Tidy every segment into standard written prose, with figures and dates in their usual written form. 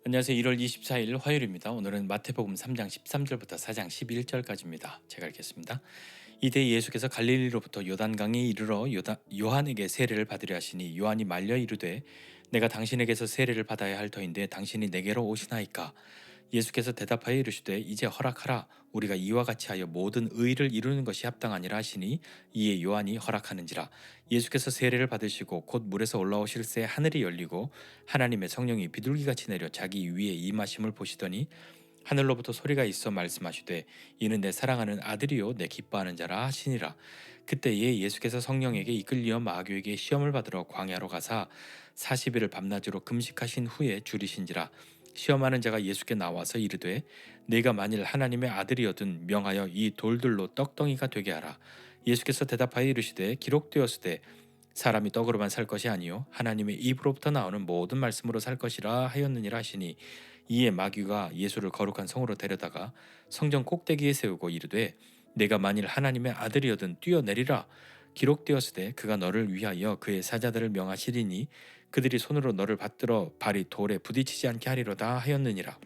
안녕하세요. 1월 24일 화요일입니다. 오늘은 마태복음 3장 13절부터 4장 11절까지입니다. 제가 읽겠습니다. 이때 예수께서 갈릴리로부터 요단강에 이르러 요한에게 세례를 받으려 하시니 요한이 말려 이르되 내가 당신에게서 세례를 받아야 할 터인데 당신이 내게로 오시나이까. 예수께서 대답하여 이르시되 이제 허락하라. 우리가 이와 같이 하여 모든 의를 이루는 것이 합당하니라 하시니 이에 요한이 허락하는지라. 예수께서 세례를 받으시고 곧 물에서 올라오실새 하늘이 열리고 하나님의 성령이 비둘기같이 내려 자기 위에 임하심을 보시더니 하늘로부터 소리가 있어 말씀하시되 이는 내 사랑하는 아들이요 내 기뻐하는 자라 하시니라. 그때에 예수께서 성령에게 이끌리어 마귀에게 시험을 받으러 광야로 가사 40일을 밤낮으로 금식하신 후에 줄이신지라. 시험하는 자가 예수께 나와서 이르되 네가 만일 하나님의 아들이거든 명하여 이 돌들로 떡덩이가 되게 하라. 예수께서 대답하여 이르시되 기록되었으되 사람이 떡으로만 살 것이 아니요 하나님의 입으로부터 나오는 모든 말씀으로 살 것이라 하였느니라 하시니 이에 마귀가 예수를 거룩한 성으로 데려다가 성전 꼭대기에 세우고 이르되 내가 만일 하나님의 아들이거든 뛰어내리라. 기록되었으되 그가 너를 위하여 그의 사자들을 명하시리니 그들이 손으로 너를 받들어 발이 돌에 부딪히지 않게 하리로다 하였느니라.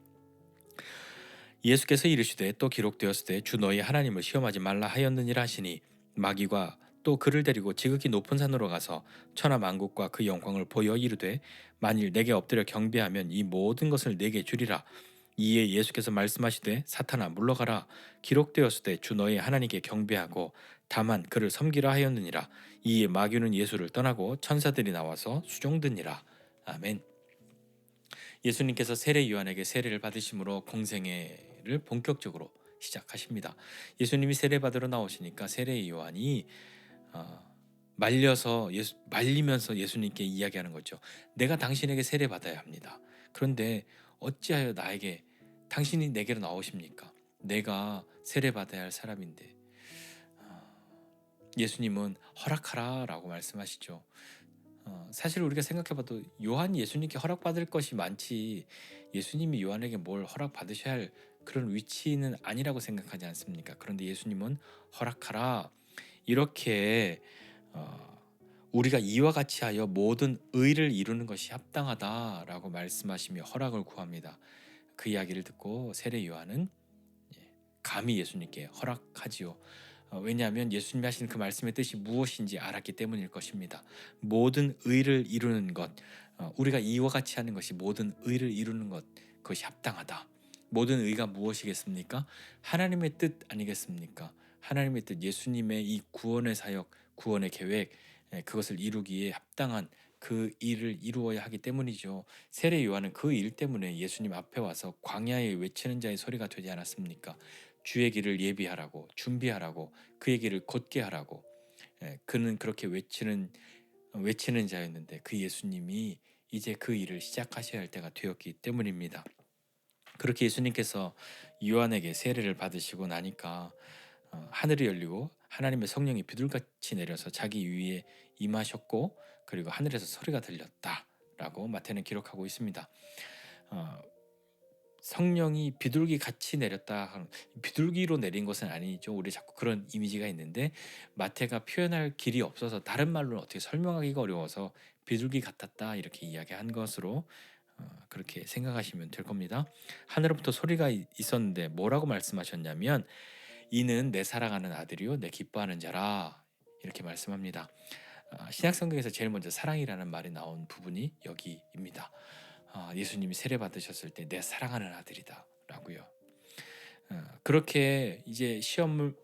예수께서 이르시되 또 기록되었으되 주 너희 하나님을 시험하지 말라 하였느니라 하시니 마귀가 또 그를 데리고 지극히 높은 산으로 가서 천하 만국과 그 영광을 보여 이르되 만일 내게 엎드려 경배하면 이 모든 것을 내게 주리라. 이에 예수께서 말씀하시되 사탄아 물러가라. 기록되었으되 주 너희 하나님께 경배하고 다만 그를 섬기라 하였느니라. 이에 마귀는 예수를 떠나고 천사들이 나와서 수종드니라. 아멘. 예수님께서 세례 요한에게 세례를 받으심으로 공생애를 본격적으로 시작하십니다. 예수님이 세례 받으러 나오시니까 세례 요한이 말리면서 예수님께 이야기하는 거죠. 내가 당신에게 세례 받아야 합니다. 그런데 어찌하여 나에게 당신이 내게로 나오십니까? 내가 세례 받아야 할 사람인데. 예수님은 허락하라라고 말씀하시죠. 사실 우리가 생각해봐도 요한이 예수님께 허락받을 것이 많지 예수님이 요한에게 뭘 허락받으셔야 할 그런 위치는 아니라고 생각하지 않습니까? 그런데 예수님은 허락하라 이렇게 어, 우리가 이와 같이 하여 모든 의를 이루는 것이 합당하다라고 말씀하시며 허락을 구합니다. 그 이야기를 듣고 세례 요한은 감히 예수님께 허락하지요. 왜냐하면 예수님이 하신 그 말씀의 뜻이 무엇인지 알았기 때문일 것입니다. 모든 의를 이루는 것, 우리가 이와 같이 하는 것이 모든 의를 이루는 것, 그것이 합당하다. 모든 의가 무엇이겠습니까? 하나님의 뜻 아니겠습니까? 하나님의 뜻, 예수님의 이 구원의 사역, 구원의 계획, 그것을 이루기에 합당한 그 일을 이루어야 하기 때문이죠. 세례 요한은 그 일 때문에 예수님 앞에 와서 광야에 외치는 자의 소리가 되지 않았습니까? 주의 길을 예비하라고 준비하라고 그의 길을 곧게 하라고. 그는 그렇게 외치는 자였는데 그 예수님이 이제 그 일을 시작하셔야 할 때가 되었기 때문입니다. 그렇게 예수님께서 요한에게 세례를 받으시고 나니까 하늘이 열리고 하나님의 성령이 비둘같이 내려서 자기 위에 임하셨고 그리고 하늘에서 소리가 들렸다라고 마태는 기록하고 있습니다. 어, 성령이 비둘기 같이 내렸다. 비둘기로 내린 것은 아니죠. 우리 자꾸 그런 이미지가 있는데 마태가 표현할 길이 없어서 다른 말로 어떻게 설명하기가 어려워서 비둘기 같았다 이렇게 이야기한 것으로 그렇게 생각하시면 될 겁니다. 하늘로부터 소리가 있었는데 뭐라고 말씀하셨냐면 이는 내 사랑하는 아들이요 내 기뻐하는 자라 이렇게 말씀합니다. 신약 성경에서 제일 먼저 사랑이라는 말이 나온 부분이 여기입니다. 예수님이 세례 받으셨을 때 내 사랑하는 아들이다라고요. 그렇게 이제 시험을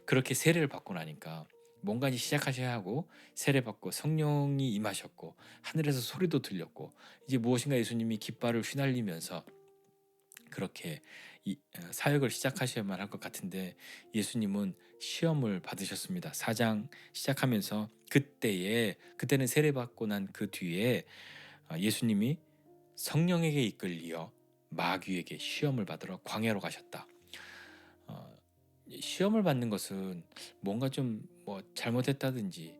그렇게 세례를 받고 나니까 뭔가 이제 시작하셔야 하고 세례 받고 성령이 임하셨고 하늘에서 소리도 들렸고 이제 무엇인가 예수님이 깃발을 휘날리면서 그렇게 사역을 시작하셔야만 할 것 같은데 예수님은 시험을 받으셨습니다. 4장 시작하면서 그때는 세례 받고 난 그 뒤에 예수님이 성령에게 이끌리어 마귀에게 시험을 받으러 광야로 가셨다. 어, 시험을 받는 것은 뭔가 좀 뭐 잘못했다든지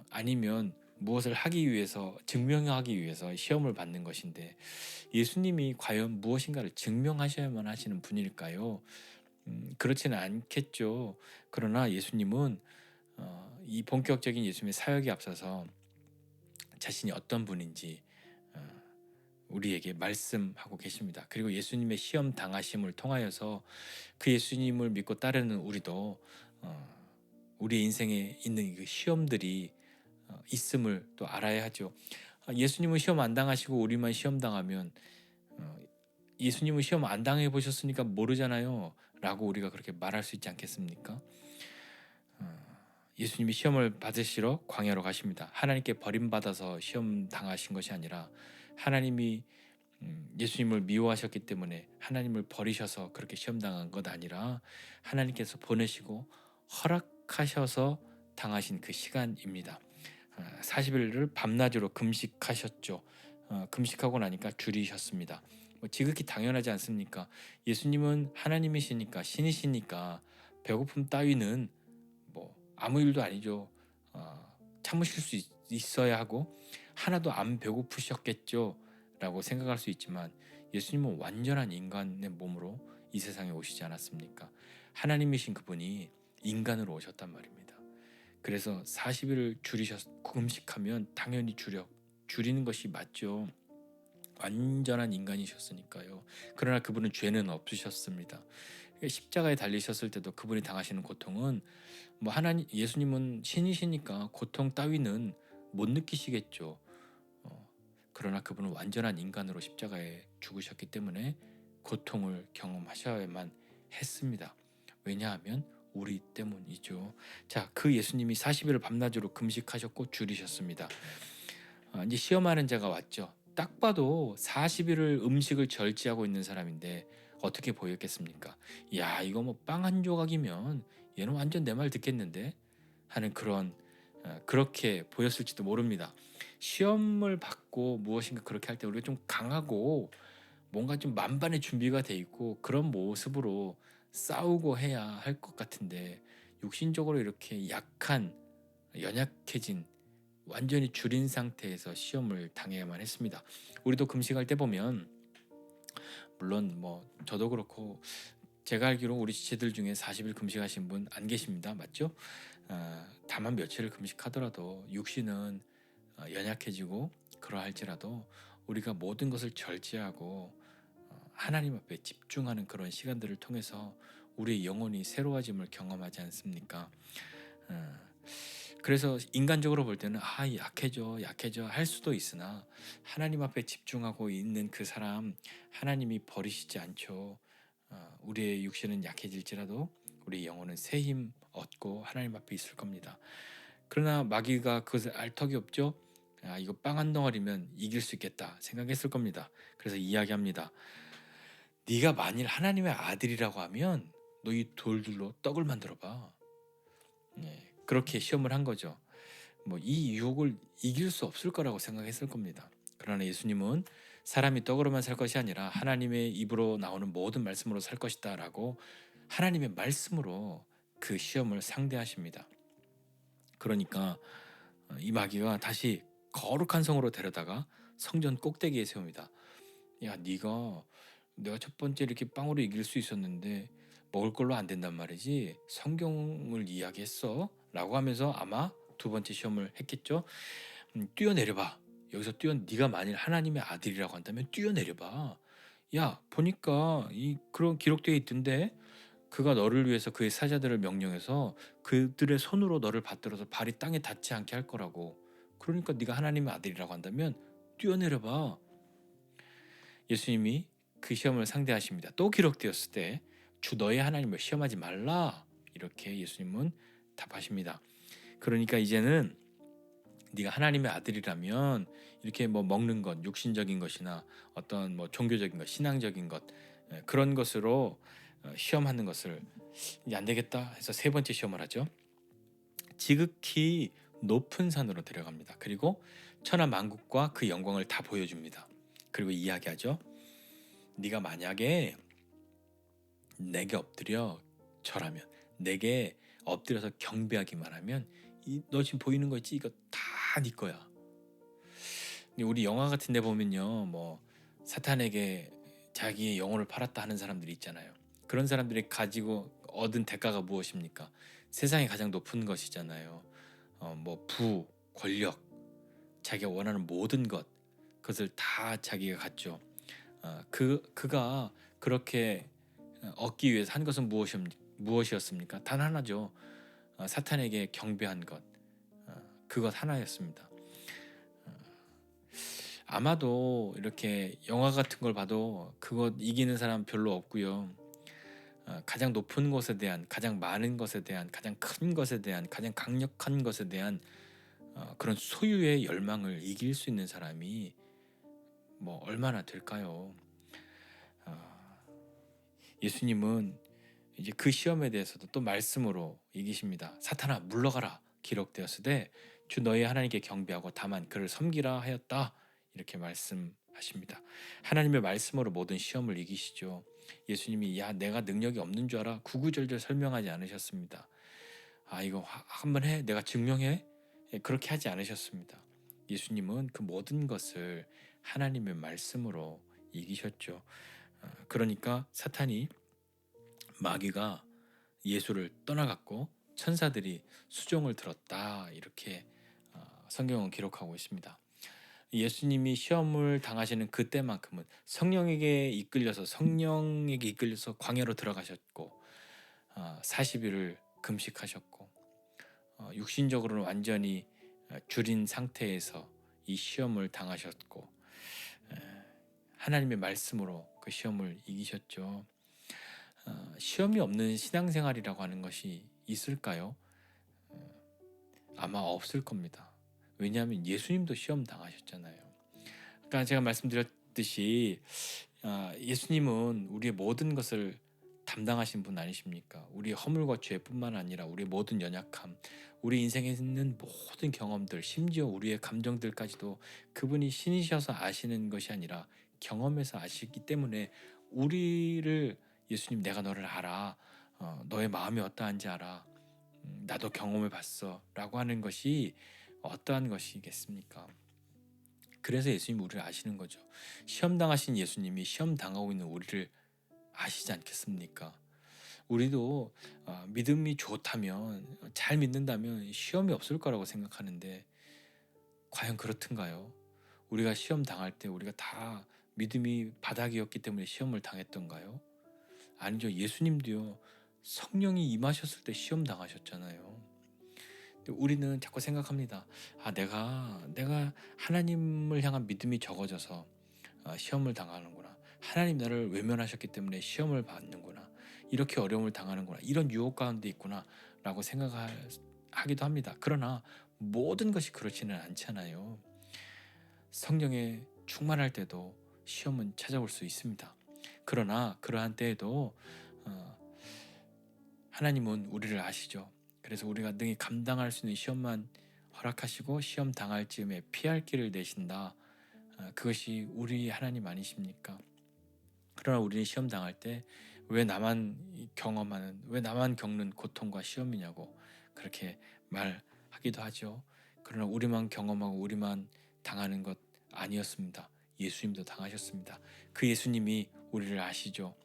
아니면 무엇을 하기 위해서 증명하기 위해서 시험을 받는 것인데 예수님이 과연 무엇인가를 증명하셔야만 하시는 분일까요? 그렇지는 않겠죠. 그러나 예수님은 이 본격적인 예수님의 사역에 앞서서 자신이 어떤 분인지 우리에게 말씀하고 계십니다. 그리고 예수님의 시험 당하심을 통하여서 그 예수님을 믿고 따르는 우리도 우리 인생에 있는 그 시험들이 있음을 또 알아야 하죠. 예수님은 시험 안 당하시고 우리만 시험 당하면 어, 예수님은 시험 안 당해 보셨으니까 모르잖아요. 라고 우리가 그렇게 말할 수 있지 않겠습니까? 예수님이 시험을 받으시러 광야로 가십니다. 하나님께 버림받아서 시험 당하신 것이 아니라 하나님이 예수님을 미워하셨기 때문에 하나님을 버리셔서 그렇게 시험 당한 것 아니라 하나님께서 보내시고 허락하셔서 당하신 그 시간입니다. 40일을 밤낮으로 금식하셨죠. 금식하고 나니까 줄이셨습니다. 뭐 지극히 당연하지 않습니까? 예수님은 하나님이시니까 신이시니까 배고픔 따위는 뭐 아무 일도 아니죠. 참으실 수 있어야 하고 하나도 안 배고프셨겠죠 라고 생각할 수 있지만 예수님은 완전한 인간의 몸으로 이 세상에 오시지 않았습니까? 하나님이신 그분이 인간으로 오셨단 말입니다. 그래서 40일을 금식하면 당연히 줄이는 것이 맞죠. 완전한 인간이셨으니까요. 그러나 그분은 죄는 없으셨습니다. 십자가에 달리셨을 때도 그분이 당하시는 고통은 뭐 하나님 예수님은 신이시니까 고통 따위는 못 느끼시겠죠. 그러나 그분은 완전한 인간으로 십자가에 죽으셨기 때문에 고통을 경험하셔야만 했습니다. 왜냐하면 우리 때문이죠. 자, 그 예수님이 40일을 밤낮으로 금식하셨고 줄이셨습니다. 이제 시험하는 자가 왔죠. 딱 봐도 40일을 음식을 절제하고 있는 사람인데 어떻게 보였겠습니까? 야, 이거 뭐 빵 한 조각이면 얘는 완전 내 말 듣겠는데 하는 그렇게 보였을지도 모릅니다. 시험을 받고 무엇인가 그렇게 할 때 우리가 좀 강하고 뭔가 좀 만반의 준비가 돼 있고 그런 모습으로 싸우고 해야 할 것 같은데 육신적으로 이렇게 연약해진 완전히 줄인 상태에서 시험을 당해야만 했습니다. 우리도 금식할 때 보면 물론 뭐 저도 그렇고 제가 알기로 우리 지체들 중에 40일 금식하신 분 안 계십니다. 맞죠? 다만 며칠을 금식하더라도 육신은 연약해지고 그러할지라도 우리가 모든 것을 절제하고 하나님 앞에 집중하는 그런 시간들을 통해서 우리의 영혼이 새로워짐을 경험하지 않습니까? 어, 그래서 인간적으로 볼 때는 약해져 할 수도 있으나 하나님 앞에 집중하고 있는 그 사람 하나님이 버리시지 않죠. 우리의 육신은 약해질지라도 우리 영혼은 새 힘 얻고 하나님 앞에 있을 겁니다. 그러나 마귀가 그것을 알 턱이 없죠. 이거 빵 한 덩어리면 이길 수 있겠다 생각했을 겁니다. 그래서 이야기합니다. 네가 만일 하나님의 아들이라고 하면 너 이 돌들로 떡을 만들어 봐. 그렇게 시험을 한 거죠. 뭐 이 유혹을 이길 수 없을 거라고 생각했을 겁니다. 그러나 예수님은 사람이 떡으로만 살 것이 아니라 하나님의 입으로 나오는 모든 말씀으로 살 것이다라고 하나님의 말씀으로 그 시험을 상대하십니다. 그러니까 이 마귀가 다시 거룩한 성으로 데려다가 성전 꼭대기에 세웁니다. 야, 네가 내가 첫 번째 이렇게 빵으로 이길 수 있었는데 먹을 걸로 안 된단 말이지. 성경을 이야기했어 라고 하면서 아마 두 번째 시험을 했겠죠. 뛰어내려봐. 여기서 네가 만일 하나님의 아들이라고 한다면 뛰어내려봐. 야, 보니까 그런 기록되어 있던데 그가 너를 위해서 그의 사자들을 명령해서 그들의 손으로 너를 받들어서 발이 땅에 닿지 않게 할 거라고. 그러니까 네가 하나님의 아들이라고 한다면 뛰어내려봐. 예수님이 그 시험을 상대하십니다. 또 기록되었을 때 주 너의 하나님을 시험하지 말라. 이렇게 예수님은 답하십니다. 그러니까 이제는 네가 하나님의 아들이라면 이렇게 뭐 먹는 것, 육신적인 것이나 어떤 뭐 종교적인 것, 신앙적인 것 그런 것으로 시험하는 것을 이제 안 되겠다 해서 세 번째 시험을 하죠. 지극히 높은 산으로 데려갑니다. 그리고 천하 만국과 그 영광을 다 보여줍니다. 그리고 이야기하죠. 네가 만약에 내게 엎드려 절하면, 내게 엎드려서 경배하기만 하면 너 지금 보이는 거 있지? 이거 다 네 거야. 우리 영화 같은 데 보면요, 뭐 사탄에게 자기의 영혼을 팔았다 하는 사람들이 있잖아요. 그런 사람들이 가지고 얻은 대가가 무엇입니까? 세상에 가장 높은 것이잖아요. 뭐 권력, 자기가 원하는 모든 것, 그것을 다 자기가 갖죠. 그가 그렇게 얻기 위해서 한 것은 무엇이었습니까? 단 하나죠. 사탄에게 경배한 것. 그것 하나였습니다. 아마도 이렇게 영화 같은 걸 봐도 그것 이기는 사람 별로 없고요. 가장 높은 것에 대한, 가장 많은 것에 대한, 가장 큰 것에 대한, 가장 강력한 것에 대한 그런 소유의 열망을 이길 수 있는 사람이 뭐 얼마나 될까요? 예수님은 이제 그 시험에 대해서도 또 말씀으로 이기십니다. 사탄아 물러가라 기록되었으되 주 너희 하나님께 경배하고 다만 그를 섬기라 하였다. 이렇게 말씀하십니다. 하나님의 말씀으로 모든 시험을 이기시죠. 예수님이 야 내가 능력이 없는 줄 알아 구구절절 설명하지 않으셨습니다. 이거 한번 해 내가 증명해 그렇게 하지 않으셨습니다. 예수님은 그 모든 것을 하나님의 말씀으로 이기셨죠. 그러니까 사탄이 마귀가 예수를 떠나갔고 천사들이 수종을 들었다 이렇게 성경은 기록하고 있습니다. 예수님이 시험을 당하시는 그때만큼은 성령에게 이끌려서 광야로 들어가셨고 40일을 금식하셨고 육신적으로는 완전히 줄인 상태에서 이 시험을 당하셨고 하나님의 말씀으로 그 시험을 이기셨죠. 시험이 없는 신앙생활이라고 하는 것이 있을까요? 아마 없을 겁니다. 왜냐하면 예수님도 시험 당하셨잖아요. 그러니까 제가 말씀드렸듯이 예수님은 우리의 모든 것을 담당하신 분 아니십니까? 우리의 허물과 죄뿐만 아니라 우리의 모든 연약함, 우리 인생에 있는 모든 경험들, 심지어 우리의 감정들까지도 그분이 신이셔서 아시는 것이 아니라 경험해서 아시기 때문에 우리를 예수님 내가 너를 알아. 너의 마음이 어떠한지 알아. 나도 경험해 봤어. 라고 하는 것이 어떠한 것이겠습니까? 그래서 예수님 우리를 아시는 거죠. 시험 당하신 예수님이 시험 당하고 있는 우리를 아시지 않겠습니까? 우리도 믿음이 좋다면 잘 믿는다면 시험이 없을 거라고 생각하는데 과연 그렇든가요? 우리가 시험 당할 때 우리가 다 믿음이 바닥이었기 때문에 시험을 당했던가요? 아니죠. 예수님도요. 성령이 임하셨을 때 시험 당하셨잖아요. 우리는 자꾸 생각합니다. 내가 하나님을 향한 믿음이 적어져서 시험을 당하는구나. 하나님 나를 외면하셨기 때문에 시험을 받는구나. 이렇게 어려움을 당하는구나. 이런 유혹 가운데 있구나. 라고 생각하기도 합니다. 그러나 모든 것이 그렇지는 않잖아요. 성령에 충만할 때도 시험은 찾아올 수 있습니다. 그러나 그러한 때에도 하나님은 우리를 아시죠. 그래서 우리가 능히 감당할 수 있는 시험만 허락하시고 시험 당할 즈음에 피할 길을 내신다. 그것이 우리 하나님 아니십니까? 그러나 우리는 시험 당할 때 왜 나만 왜 나만 겪는 고통과 시험이냐고 그렇게 말하기도 하죠. 그러나 우리만 경험하고 우리만 당하는 것 아니었습니다. 예수님도 당하셨습니다. 그 예수님이 우리를 아시죠.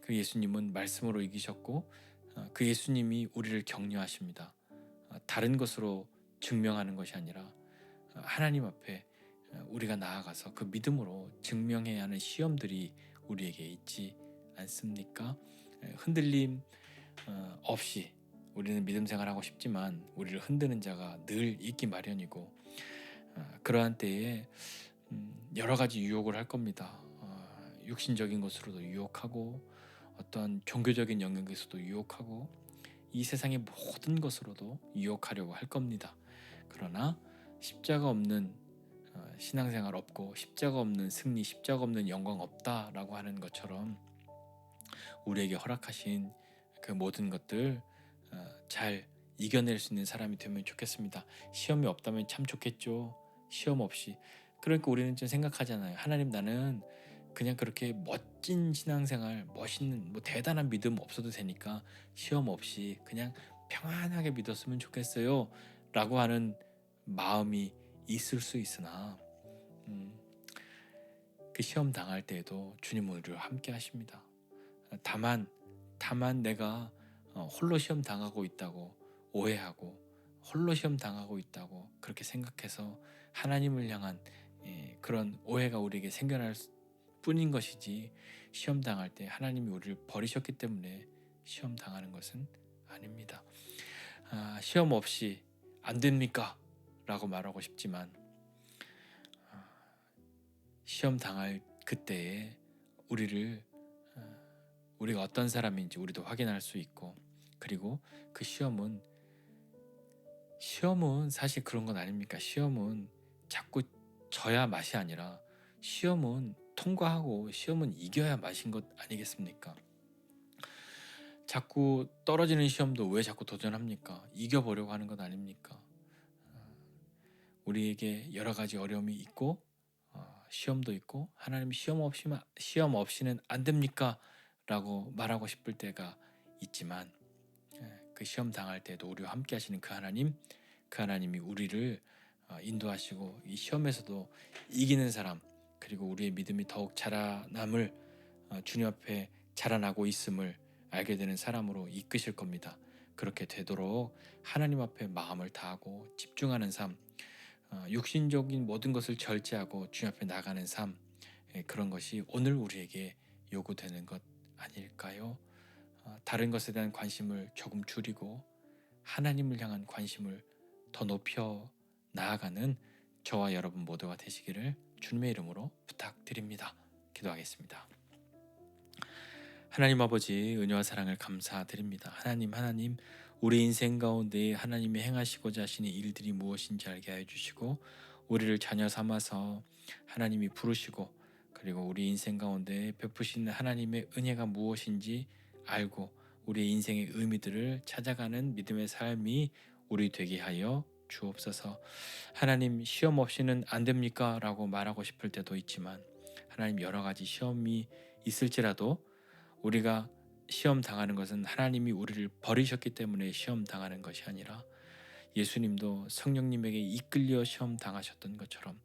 그 예수님은 말씀으로 이기셨고 그 예수님이 우리를 격려하십니다. 다른 것으로 증명하는 것이 아니라 하나님 앞에 우리가 나아가서 그 믿음으로 증명해야 하는 시험들이 우리에게 있지 않습니까? 흔들림 없이 우리는 믿음 생활하고 싶지만 우리를 흔드는 자가 늘 있기 마련이고 그러한 때에 여러 가지 유혹을 할 겁니다. 육신적인 것으로도 유혹하고 어떤 종교적인 영역에서도 유혹하고 이 세상의 모든 것으로도 유혹하려고 할 겁니다. 그러나 십자가 없는 신앙생활 없고 십자가 없는 승리, 십자가 없는 영광 없다라고 하는 것처럼 우리에게 허락하신 그 모든 것들 잘 이겨낼 수 있는 사람이 되면 좋겠습니다. 시험이 없다면 참 좋겠죠. 시험 없이. 그러니까 우리는 좀 생각하잖아요. 하나님 나는 그냥 그렇게 멋진 신앙생활, 멋있는 대단한 믿음 없어도 되니까 시험 없이 그냥 평안하게 믿었으면 좋겠어요. 라고 하는 마음이 있을 수 있으나 그 시험 당할 때에도 주님은 우리와 함께 하십니다. 다만 내가 홀로 시험 당하고 있다고 오해하고 홀로 시험 당하고 있다고 그렇게 생각해서 하나님을 향한 그런 오해가 우리에게 생겨날 뿐인 것이지, 시험 당할 때 하나님이 우리를 버리셨기 때문에 시험 당하는 것은 아닙니다. 시험 없이 안 됩니까? 라고 말하고 싶지만, 시험 당할 그때에 우리가 어떤 사람인지 우리도 확인할 수 있고, 그리고 그 시험은 사실 그런 건 아닙니까? 시험은 자꾸 져야 맛이 아니라, 시험은 통과하고 시험은 이겨야 맛인 것 아니겠습니까? 자꾸 떨어지는 시험도 왜 자꾸 도전합니까? 이겨보려고 하는 것 아닙니까? 우리에게 여러 가지 어려움이 있고, 시험도 있고, 하나님이 시험 없이는 안 됩니까? 라고 말하고 싶을 때가 있지만, 그 시험 당할 때도 우리와 함께 하시는 그 하나님이 우리를 인도하시고, 이 시험에서도 이기는 사람, 그리고 우리의 믿음이 더욱 자라남을, 주님 앞에 자라나고 있음을 알게 되는 사람으로 이끄실 겁니다. 그렇게 되도록 하나님 앞에 마음을 다하고 집중하는 삶, 육신적인 모든 것을 절제하고 주님 앞에 나가는 삶, 그런 것이 오늘 우리에게 요구되는 것 아닐까요? 다른 것에 대한 관심을 조금 줄이고 하나님을 향한 관심을 더 높여 나아가는 저와 여러분 모두가 되시기를 주님의 이름으로 부탁드립니다. 기도하겠습니다. 하나님 아버지, 은혜와 사랑을 감사드립니다. 하나님, 우리 인생 가운데 하나님이 행하시고자 하시는 일들이 무엇인지 알게 하여 주시고, 우리를 자녀 삼아서 하나님이 부르시고, 그리고 우리 인생 가운데 베푸시는 하나님의 은혜가 무엇인지 알고 우리의 인생의 의미들을 찾아가는 믿음의 삶이 우리 되게 하여 주옵소서. 하나님, 시험 없이는 안 됩니까? 라고 말하고 싶을 때도 있지만, 하나님, 여러 가지 시험이 있을지라도 우리가 시험 당하는 것은 하나님이 우리를 버리셨기 때문에 시험 당하는 것이 아니라, 예수님도 성령님에게 이끌려 시험 당하셨던 것처럼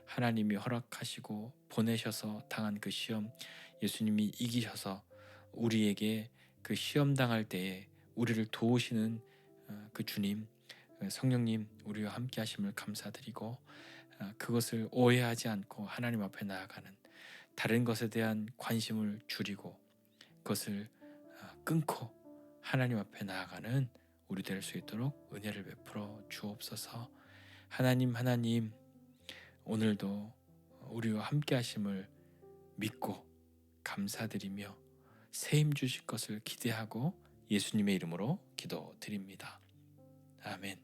하나님이 허락하시고 보내셔서 당한 그 시험, 예수님이 이기셔서 우리에게 그 시험 당할 때에 우리를 도우시는 그 주님, 성령님, 우리와 함께 하심을 감사드리고, 그것을 오해하지 않고 하나님 앞에 나아가는, 다른 것에 대한 관심을 줄이고 그것을 끊고 하나님 앞에 나아가는 우리 될 수 있도록 은혜를 베풀어 주옵소서. 하나님, 오늘도 우리와 함께 하심을 믿고 감사드리며 새 힘 주실 것을 기대하고 예수님의 이름으로 기도드립니다. 아멘.